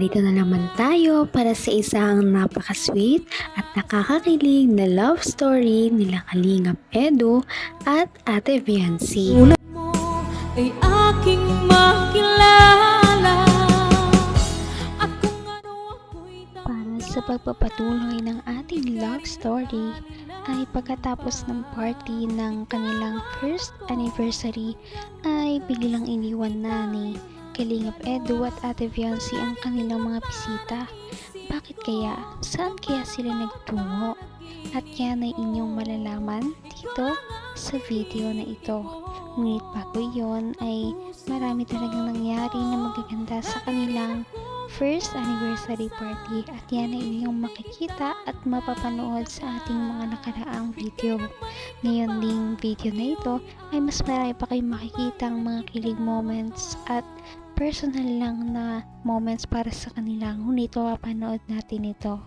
narito na naman tayo para sa isang napaka-sweet at nakakakilig na love story nila Kalingap Edu at Ate Viancy. Tulad mo ay aking makilala at kung ano ako'y Para sa pagpapatuloy ng ating love story ay pagkatapos ng party ng kanilang first anniversary ay biglang iniwan na ni Kalingap Edu at Ate Viancy ang kanilang mga bisita. Bakit kaya? Saan kaya sila nagtungo? At yan ay inyong malalaman dito sa video na ito. Ngunit bago yon ay marami talagang nangyari na magaganda sa kanilang first anniversary party at yan ay inyong makikita at mapapanood sa ating mga nakaraang video. Ngayon ding video na ito ay mas marami pa kayong makikitang mga kilig moments at personal lang na moments para sa kanila. Ngunit mapapanood natin ito.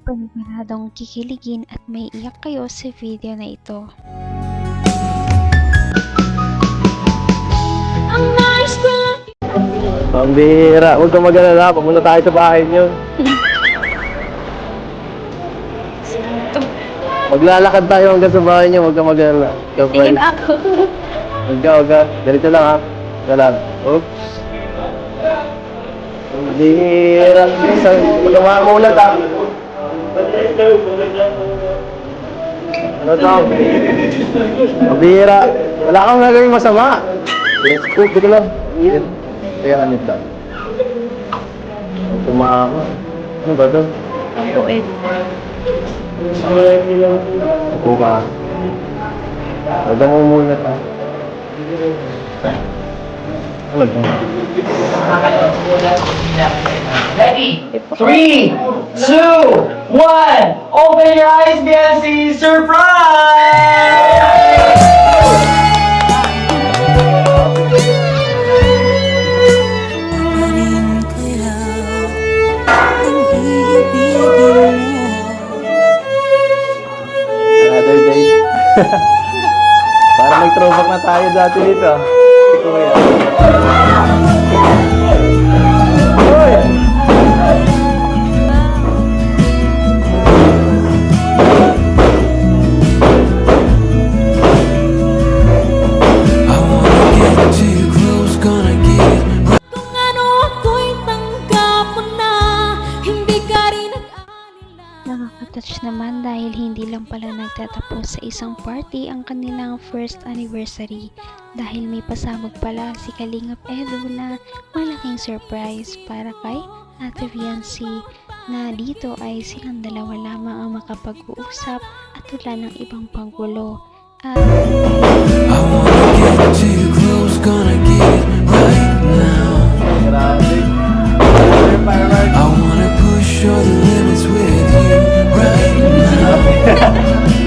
Paniguradong kikiligin at may iyak kayo sa video na ito. ang nais ko lang. Pambira, huwag kang mag-alala, pumunta tayo sa bahay niyo. Maglalakad tayo hanggang sa bahay niyo, huwag kang mag-alala. Tingin ako. Huwag ka. Ganito lang ha. Galang. Oops. Pambira. Huwag kang makamulat ha. Ano to? Pambira. Wala kang nagawing masama. Let's go, dito lang. Kaya anit lang. Tumama. Ano ba ito? Ako eh. Upo ka. Huwag kang umulat ha. Ano ba? Ready? 3, 2, 1. Open your eyes, Biancy. Surprise! Parin kaya ang ibigin mo. Another day. Para may throwback na tayo dati dito. Ito kaya. Hoy! Kung ano ako'y tanggap mo na, hindi ka rin nag-alala. Nakaka-touch naman dahil hindi lang pala nagtatapos sa isang party ang kanilang first anniversary dahil may pasabog pala si Kalingap Edu na malaking surprise para kay Ate Viancy na dito ay silang dalawa lamang ang makapag-uusap at wala ng ibang panggulo. At Grabe.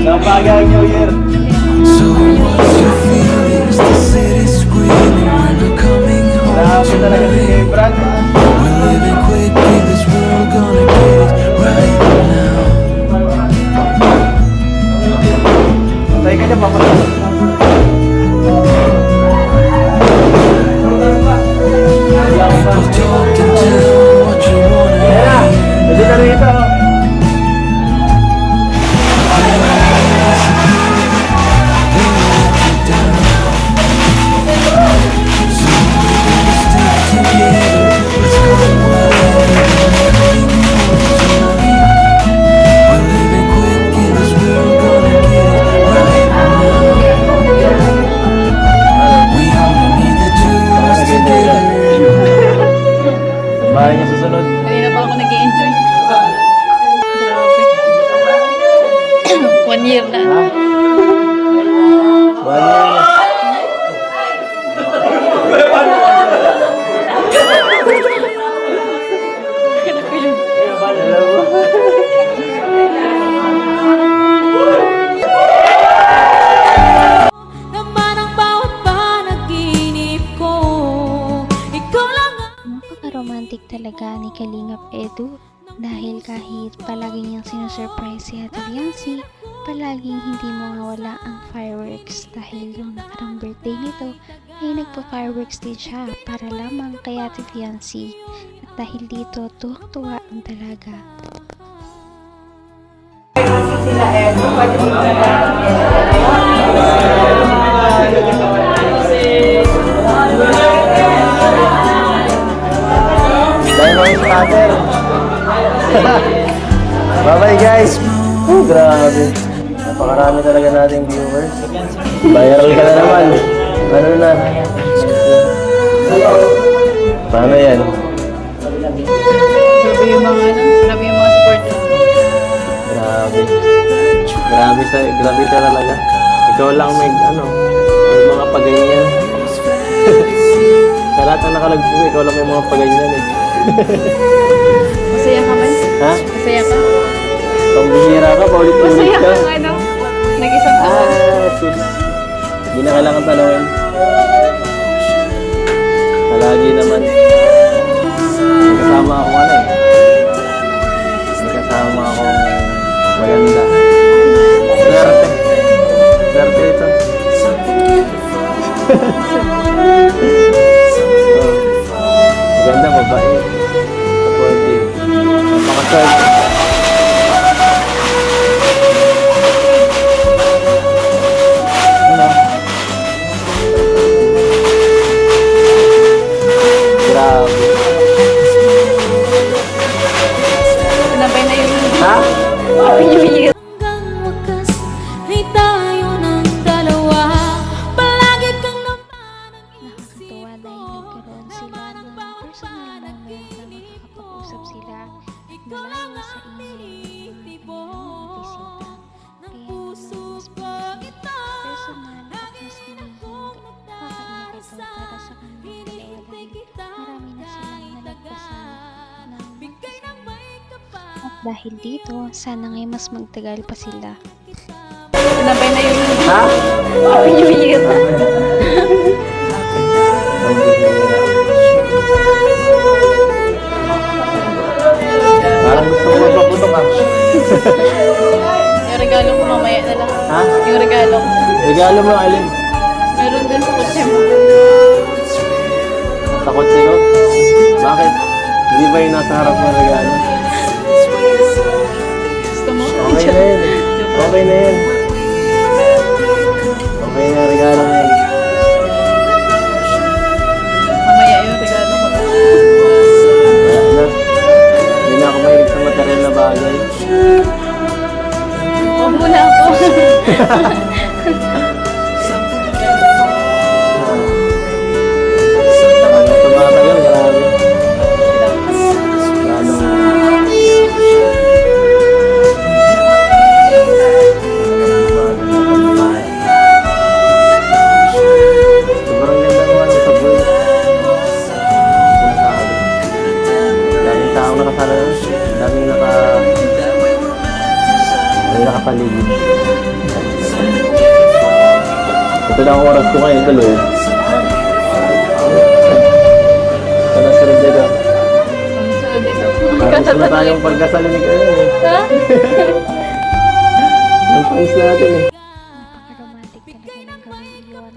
Napagang New Year. Grabe talaga si Brad. Tayo ka dyan, pamatay. Hindi ka rito. Bahay niya susunod. Kanina pa ako nag-enjoy. Grabe. 1 year na. Ha? Bahay niya. Naman ang bawat panaginip ko, ikaw lang ang napaka-romantic talaga ni Kalingap Edu dahil kahit palagi niyang sinusurprise si Ate Viancy, palaging hindi mawawala ang fireworks dahil yung nakarang birthday nito ay nagpa-fireworks din siya para lamang kay Ate Viancy. At dahil dito tuwang-tuwa ang dalaga. Dahil mo yung starter. Bye-bye guys! Oh, grabe. Napakarami talaga nating viewers. Viral ka na naman. Ano na? Paano yan? Grabe yung mga grabe yung mga supporters. Grabe. Grabe ka talaga. Ikaw lang may mga paganyan. Sa lahat ng nakalag mo, ikaw lang may mga paganyan eh. Masaya ka man? Ha? Masaya ka? Pambihira ka, paulit-ulit Masaya ka. ka nag-isang taon. Sus. Hindi na kailangan tanawin. Palagi naman. May kasama akong May kasama akong maganda. Swerte. Swerte ito. Maganda, babae. Supportive. Napakaswerte. Grabe. Sinabay na yung Ha? Happy New Year. Hanggang wakas ay tayo ng dalawa. Palagi kang naman Nakakatuwa dahil nagkaroon sila ng personal moment na makakapag-usap sila at malayo sa ingay ng mga bisita. Kaya naman mas pinaging personal at mas naging nakakaiyak ito para sa kanilang dalawa dahil marami na silang nalagpasan ng magkasama. At dahil dito, sana ngay mas magtagal pa sila. Sinabay na yung Ha? Happy New Year. Parang gusto ko magpaputok ah. Yung regalo ko mamaya na lang. Ha? Yung regalo ko. Regalo mo, Alin? Meron din sa kotse mo. Sa kotse ko? Bakit? Hindi ba yung nasa harap ng regalo? Gusto mo? Okay na yun. Okay na yun. Okay na yung regalo na yun. Mamaya yung regalo ko. Wala na. Hindi na ako mahilig sa material na bagay. Huwag muna ako. Tumatagal, grabe. Sobrang ganda naman ng sabon. Sinasabi. Daming tao nakasala doon. Daming nakapaligid. Ito na ang oras ko ngayon, tuloy. Sana sunod dito. Sunod dito. Parang gusto na tayong pagkasal ni kayo eh. Ha? Ang pangis natin eh. Napaka-romantic talaga ng gawin iyon.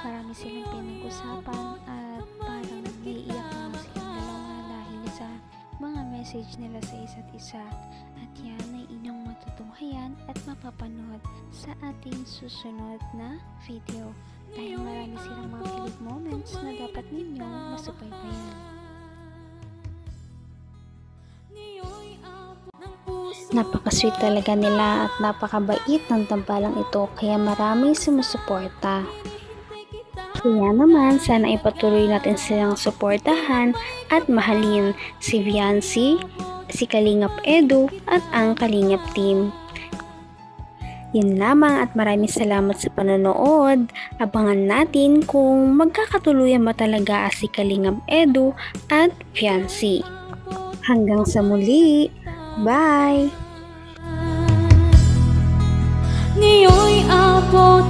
Marami silang pinag-usapan at parang naiiyak na silang dalawa dahil sa mga message nila sa isa't isa. At yan ay inyong matutunghayan at mapapanood sa ating susunod na video. Dahil marami silang mga kilig moments na dapat ninyong masubaybayan. Napaka-sweet talaga nila at napakabait ng tambalang ito kaya maraming sumusuporta. Kaya naman sana ipatuloy natin silang suportahan at mahalin si Viancy, si Kalingap Edu at ang Kalingap team. Yun lamang at maraming salamat sa panonood. Abangan natin kung magkakatuluyan ba talaga si Kalingap Edu at Viancy. Hanggang sa muli! Bye! Ngayon'y abot